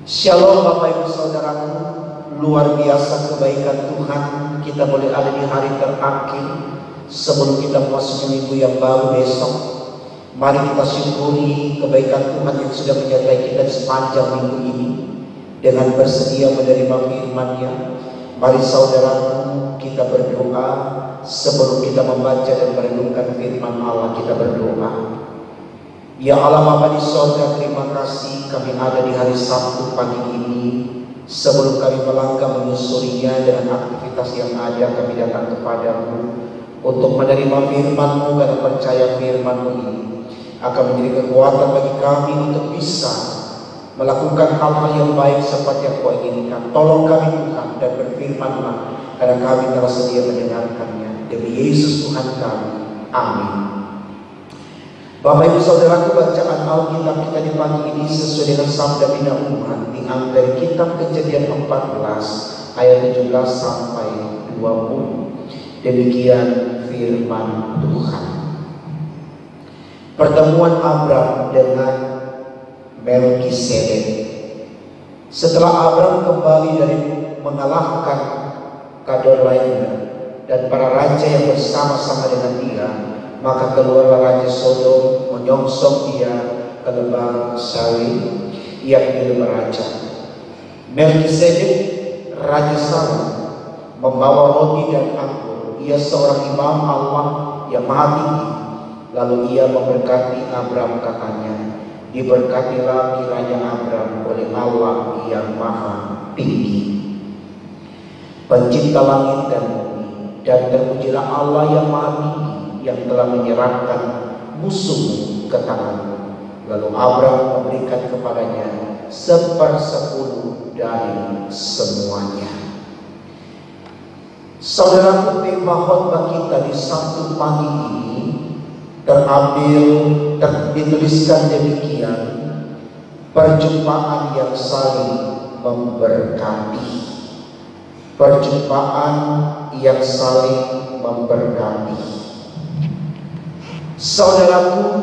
Shalom Bapak Ibu Saudaraku, luar biasa kebaikan Tuhan. Kita boleh ada di hari terakhir sebelum kita memasuki minggu yang baru besok. Mari kita syukuri kebaikan Tuhan yang sudah menyertai kita sepanjang minggu ini dengan bersedia menerima firman-Nya. Mari saudaraku, kita berdoa sebelum kita membaca dan merenungkan firman Allah. Kita berdoa. Ya Allah Bapa di sorga, terima kasih kami ada di hari Sabtu pagi ini. Sebelum kami melangkah menyusurinya dengan aktivitas yang ada, kami datang kepadamu untuk menerima firman-Mu, karena percaya firman-Mu ini akan menjadi kekuatan bagi kami untuk bisa melakukan hal-hal yang baik seperti yang Kau inginkan. Tolong kami Tuhan dan berfirman-Lah, karena kami telah sedia mendengarkannya. Demi Yesus Tuhan kami. Amin. Bapak Ibu Saudaraku, bacaan Alkitab kita di pagi ini sesuai dengan sabda bina umat diambil dari kitab Kejadian 14 ayat 17 sampai 20. Demikian firman Tuhan. Pertemuan Abram dengan Melkisedek. Setelah Abram kembali dari mengalahkan Kedorlaomer dan para raja yang bersama-sama dengan dia, maka keluarlah Raja Sodom menyongsong dia ke lembah Salim yang milik raja. Melkisedek Raja Salem membawa roti dan anggur. Ia seorang imam Allah yang maha tinggi. Lalu ia memberkati Abram, katanya, diberkatilah kiranya Abram oleh Allah yang maha tinggi, pencipta langit dan bumi, dan terpujilah Allah yang maha tinggi yang telah menyerahkan musuh ke tanganmu. Lalu Abram memberikan kepadanya 1/10 dari semuanya. Saudaraku, tema khotbah kita di Sabtu pagi ini dituliskan demikian: perjumpaan yang saling memberkati. Perjumpaan yang saling memberkati. Saudaraku,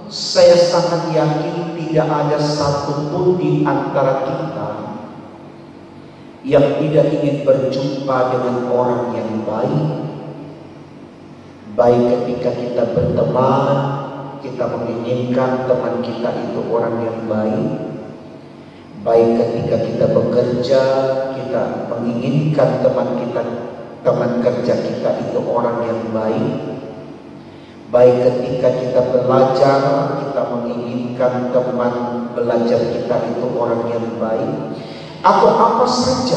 saya sangat yakin tidak ada satupun di antara kita yang tidak ingin berjumpa dengan orang yang baik. Baik ketika kita berteman, kita menginginkan teman kita itu orang yang baik. Baik ketika kita bekerja, kita menginginkan teman kerja kita itu orang yang baik. Baik ketika kita belajar, kita menginginkan teman belajar kita itu orang yang baik, atau apa saja.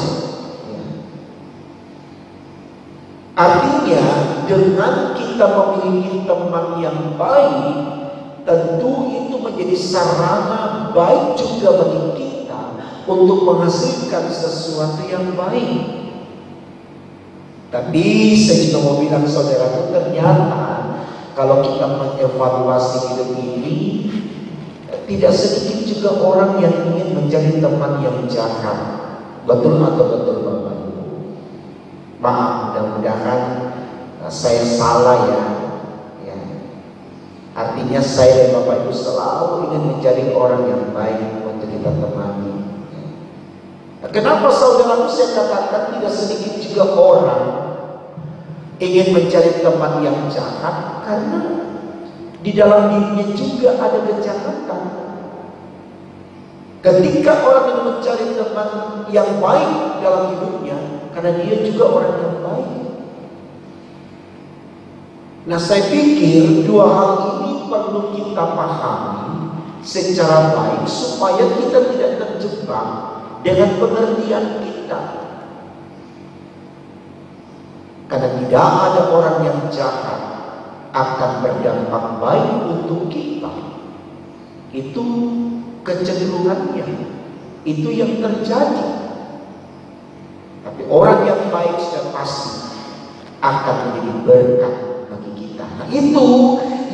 Artinya, dengan kita memiliki teman yang baik, tentu itu menjadi sarana baik juga bagi kita untuk menghasilkan sesuatu yang baik. Tapi saya juga mau bilang saudaraku, ternyata kalau kita mengevaluasi hidup ini, tidak sedikit juga orang yang ingin menjadi teman yang jahat. Betul atau betul Bapak Ibu? Maaf, mudah-mudahan saya salah ya. Artinya saya dan Bapak Ibu selalu ingin menjadi orang yang baik untuk kita temani. Kenapa saudaraku saya katakan tidak sedikit juga orang ingin mencari teman yang jahat? Karena di dalam dirinya juga ada kejahatan. Ketika orang yang mencari teman yang baik dalam hidupnya, karena dia juga orang yang baik. Nah, saya pikir dua hal ini perlu kita pahami secara baik supaya kita tidak terjebak dengan pengertian kita. Karena tidak ada orang yang jahat akan berdampak baik untuk kita. Itu kecenderungannya, itu yang terjadi. Tapi orang yang baik sudah pasti akan menjadi berkat bagi kita. Nah, itu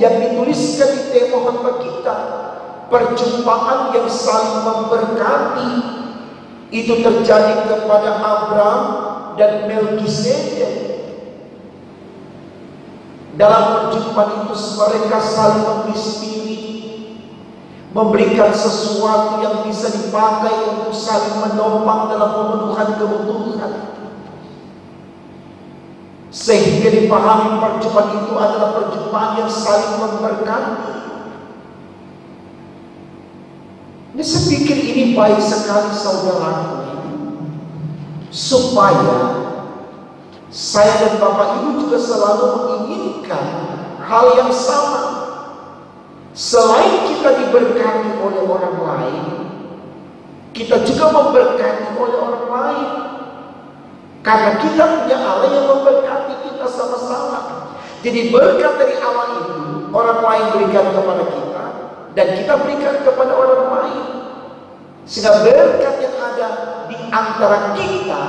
yang dituliskan di tema khotbah kita. Perjumpaan yang saling memberkati itu terjadi kepada Abram dan Melkisedek. Dalam perjumpaan itu mereka saling memberi spirit. memberikan sesuatu yang bisa dipakai untuk saling menopang dalam pemenuhan kebutuhan, sehingga dipahami perjumpaan itu adalah perjumpaan yang saling memberkati. Saya pikir ini baik sekali saudaraku, supaya saya dan Bapak Ibu juga selalu menginginkan hal yang sama. Selain kita diberkati oleh orang lain, kita juga memberkati oleh orang lain, karena kita punya Allah yang memberkati kita sama-sama. Jadi berkat dari Allah itu orang lain berikan kepada kita, dan kita berikan kepada orang lain, sehingga berkat yang ada di antara kita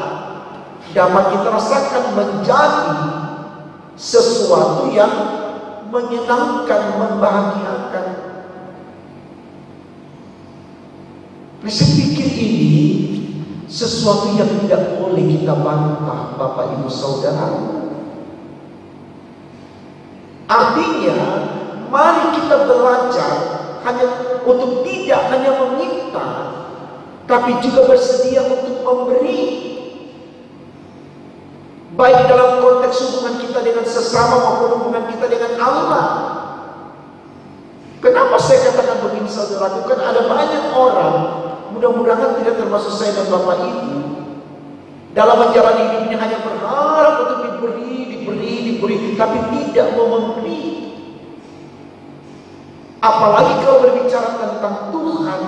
dapat kita rasakan menjadi sesuatu yang menyenangkan, membahagiakan. Saya pikir ini sesuatu yang tidak boleh kita bantah, Bapak Ibu Saudara. Artinya, mari kita belajar hanya untuk tidak hanya meminta, tapi juga bersedia untuk memberi, baik dalam konteks hubungan kita dengan sesama maupun hubungan kita dengan Allah. Kenapa saya katakan begini saudaraku? Kan ada banyak orang, mudah-mudahan tidak termasuk saya dan Bapak Ibu, dalam menjalani hidupnya hanya berharap untuk diberi, tapi tidak mau memberi. Apalagi kalau berbicara tentang Tuhan,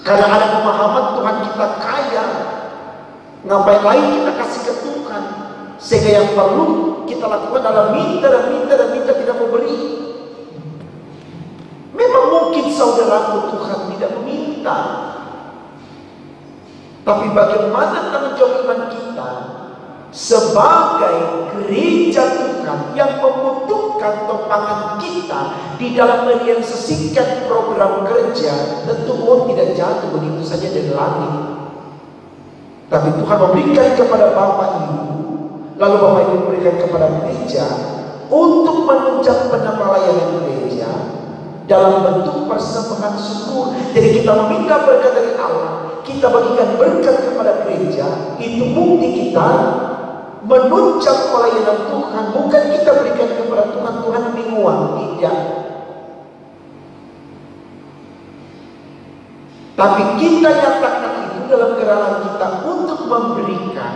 karena ada pemahaman Tuhan kita kaya, ngapain lagi kita kasih ke Tuhan? Sehingga yang perlu kita lakukan adalah minta tidak mau beri. Memang mungkin saudaraku Tuhan tidak meminta, tapi bagaimana tanggung jawab iman kita sebagai gereja Tuhan yang membutuhkan topangan kita di dalam merealisasikan program kerja? Tentu uang tidak jatuh begitu saja dari langit, tapi Tuhan memberikan kepada Bapak Ibu, lalu Bapak Ibu memberikan kepada gereja untuk menunjang pelayanan gereja dalam bentuk persembahan syukur. Jadi kita meminta berkat dari Allah, kita bagikan berkat kepada gereja, itu bukti kita menunjang pelayanan Tuhan. Bukan kita berikan kepada Tuhan, Tuhan beri uang, tidak. Tapi kita nyatakan itu dalam gerakan kita untuk memberikan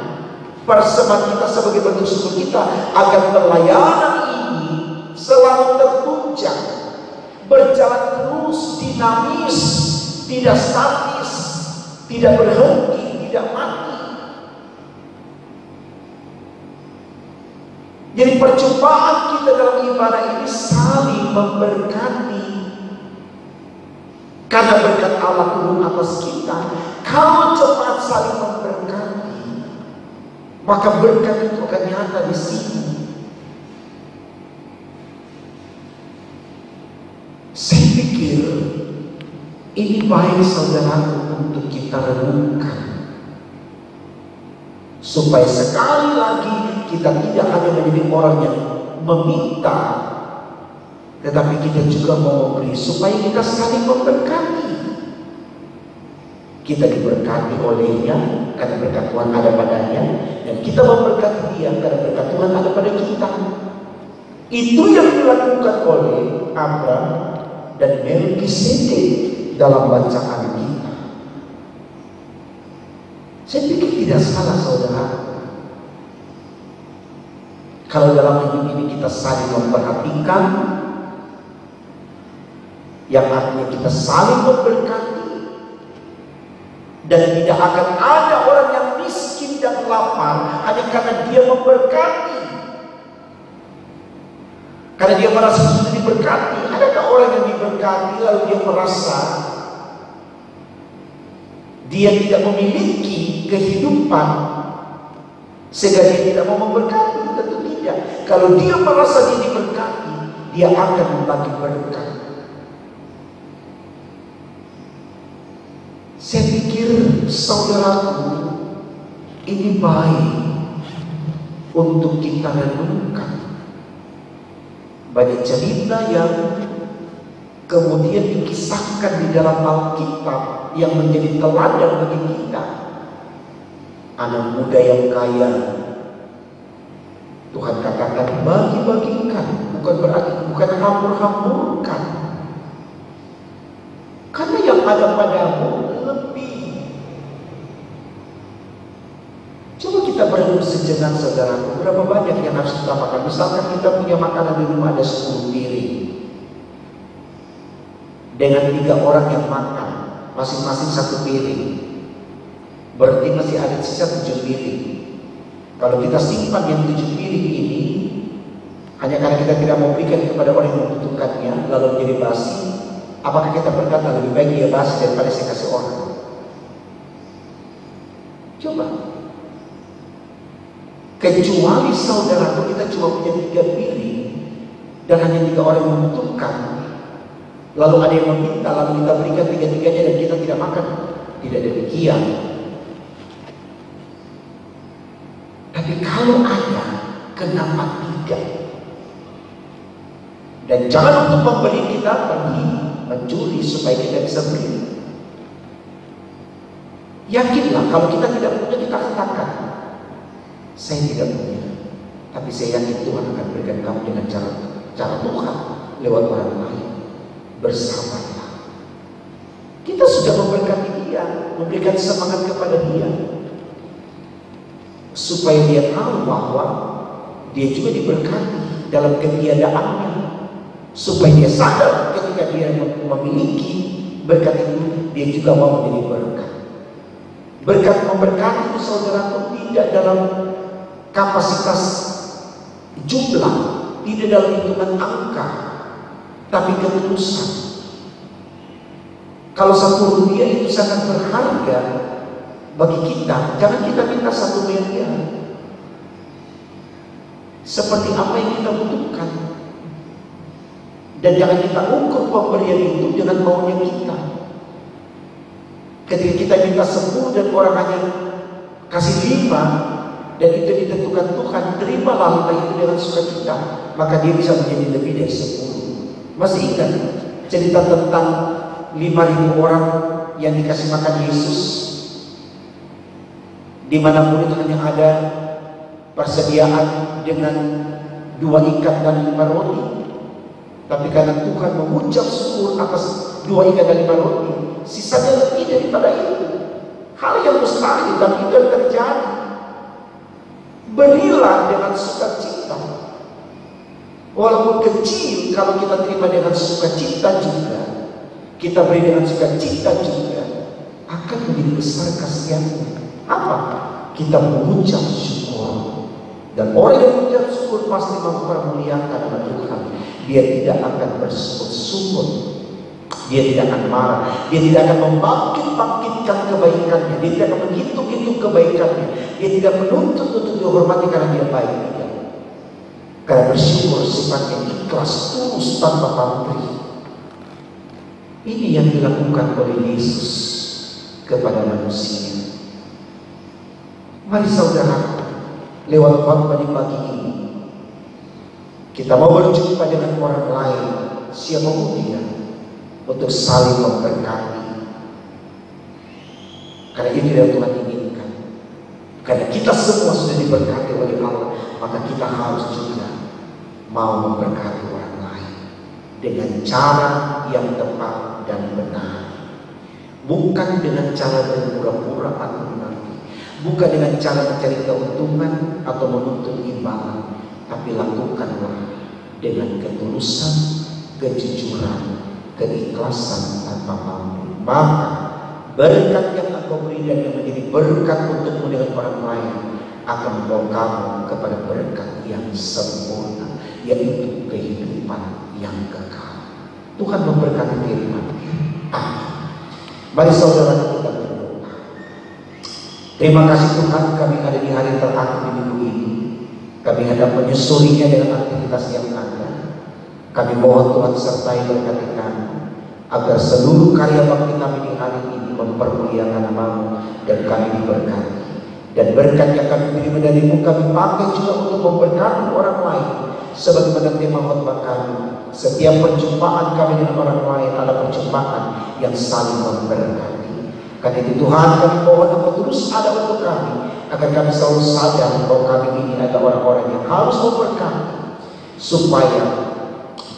persembahan kita sebagai bentuk syukur kita, agar pelayanan ini selalu tertunjang, berjalan terus, dinamis, tidak statis, tidak berhenti, tidak mati. Jadi perjumpaan kita dalam ibadah ini saling memberkati, karena berkat Allah turun atas kita. Kalau jemaat saling memberkati, maka berkat itu akan nyata di sini. Saya pikir ini baik saudaraku untuk kita renungkan, supaya sekali lagi kita tidak hanya menjadi orang yang meminta, tetapi kita juga mau memberi, supaya kita saling memberkati. Kita diberkati olehnya karena berkat Tuhan ada padanya, dan kita memberkati dia karena berkat Tuhan ada pada kita. Itu yang dilakukan oleh Abraham dan Melkisedek dalam bacaan kita. Saya pikir tidak salah saudara, kalau dalam hidup ini kita saling memperhatikan, yang artinya kita saling memberkati, dan tidak akan ada orang yang miskin dan lapar hanya karena dia memberkati, karena dia merasa sudah diberkati. Adakah orang yang diberkati lalu dia merasa dia tidak memiliki kehidupan sehingga dia tidak mau memberkati? Tentu tidak. Kalau dia merasa dia diberkati, dia akan membagi berkat. Saya pikir saudaraku, ini baik untuk kita renungkan. Banyak cerita yang kemudian dikisahkan di dalam Alkitab yang menjadi teladan bagi kita. Anak muda yang kaya, Tuhan katakan bagi-bagikan, bukan hambur-hamburkan. Karena yang ada padamu lebih. Coba kita berenung sejenak, saudara. Berapa banyak yang harus kita makan? Misalkan kita punya makanan di rumah ada 10 piring. Dengan 3 orang yang makan, masing-masing 1 piring. Berarti masih ada sisa 7 piring. Kalau kita simpan yang 7 piring ini hanya karena kita tidak mau berikan kepada orang yang membutuhkannya, lalu menjadi basi, apakah kita berkata lebih baik dia basi daripada saya kasih orang? Coba. Kecuali saudaraku kita cuma punya 3 piring dan hanya 3 orang yang membutuhkan, lalu ada yang meminta, lalu kita berikan 3-3-nya dan kita tidak makan. Tidak demikian. Tapi kalau ada, kenapa tidak? Dan jangan untuk membeli kita pergi mencuri supaya kita bisa beli. Yakinlah kalau kita tidak punya, kita katakan, saya tidak punya, tapi saya yakin Tuhan akan berikan kamu dengan cara Tuhan lewat orang lain. Bersabarlah. Kita sudah memberkati dia, memberikan semangat kepada dia, supaya dia tahu bahwa dia juga diberkati dalam ketiadaannya, supaya dia sadar ketika dia memiliki berkat itu, dia juga mau menjadi berkat. Berkat memberkati itu, saudaraku, tidak dalam kapasitas jumlah, tidak dalam hitungan angka, tapi ketulusan. Kalau 1 rupiah itu sangat berharga bagi kita, jangan kita minta 1 miliar. Seperti apa yang kita butuhkan. Dan jangan kita ukur pemberian itu dengan maunya kita. Ketika kita minta 10 dan orang hanya kasih 5, dan itu ditentukan Tuhan, terimalah 5 itu dengan sukacita, maka dia bisa menjadi lebih dari 10. Masih ingat cerita tentang 5.000 orang yang dikasih makan Yesus, di mana murid hanya ada persediaan dengan 2 ikat dan 5 roti. Tapi karena Tuhan mengucap syukur atas 2 ikat dan 5 roti, sisanya lebih daripada itu. Hal yang mustahil, tapi itu yang terjadi. Berilah dengan sukacita. Walaupun kecil, kalau kita terima dengan sukacita juga, kita beri dengan sukacita juga, akan menjadi besar kasihannya. Apa? Kita mengucap syukur. Dan orang yang mengucap syukur pasti mempermuliakan nama Tuhan. Dia tidak akan bersungut-sungut. Dia tidak akan marah. Dia tidak akan membangkit-bangkitkan kebaikannya. Dia tidak akan menghitung-hitung kebaikannya. Dia tidak menuntut untuk dihormati karena dia baik. Karena bersyukur sifatnya ikhlas, tulus, tanpa pamrih. Ini yang dilakukan oleh Yesus kepada manusia. Mari saudara, lewat khotbah di pagi ini, kita mau berjumpa dengan orang lain, siapapun dia, untuk saling memberkati. Karena ini yang Tuhan inginkan. Karena kita semua sudah diberkati oleh Allah, maka kita harus juga mau memberkati orang lain dengan cara yang tepat dan benar. Bukan dengan cara berpura-pura atau menanti, bukan dengan cara mencari keuntungan atau menuntut imbalan, tapi lakukanlah dengan ketulusan, kejujuran, keikhlasan tanpa pamrih. Maka berkat yang engkau beri dan yang menjadi berkat untukmu dengan orang lain akan membawa kamu kepada berkat yang sempurna, yaitu kehidupan yang kekal. Tuhan memberkati firman. Amin. Mari saudara kita berdoa. Terima kasih Tuhan, kami ada di hari terakhir di minggu ini. Kami hendak menyusulinya dengan aktivitas yang ada. Kami mohon Tuhan sertai berkati kami, agar seluruh karya bakti kami di hari ini mempermuliakan nama-Mu dan kami diberkati. Dan berkat yang kami terima darimu kami pakai juga untuk memberkati orang lain. Sebagaimana tema khotbah kami, setiap perjumpaan kami dengan orang lain adalah perjumpaan yang saling memberkati. Karena itu Tuhan, kami mohon Engkau terus ada untuk kami, agar kami selalu sadar bahwa kami ini adalah orang-orang yang harus memberkati, supaya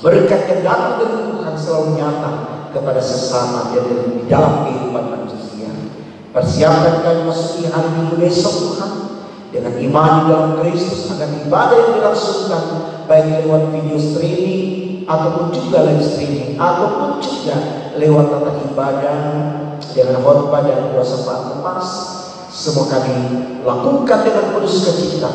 berkat yang datang dari Tuhan selalu nyata kepada sesama dan di dalam kehidupan manusia. Persiapkan kami masuki hari Minggu besok Tuhan, dengan iman di dalam Kristus, agar ibadah yang dilangsungkan baik lewat video streaming ataupun juga live streaming ataupun juga lewat tata ibadah dengan khotbah dan doa syafaat lepas, semua kami lakukan dengan penuh sukacita,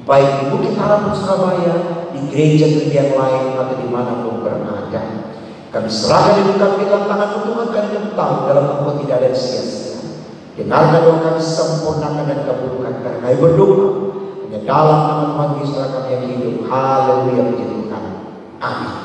baik di Bukit Harapan Surabaya, di gereja-gereja yang lain atau dimanapun berada. Kami serahkan hidup kami dalam tangan Tuhan, kami tahu dalam Engkau tidak ada sia-sia. Dengarkan doa kami, sempurnakan dan kabulkan, karena kami berdoa hanya dalam nama Tuhan Yesus kami yang hidup. Haleluya, puji Tuhan. Amin.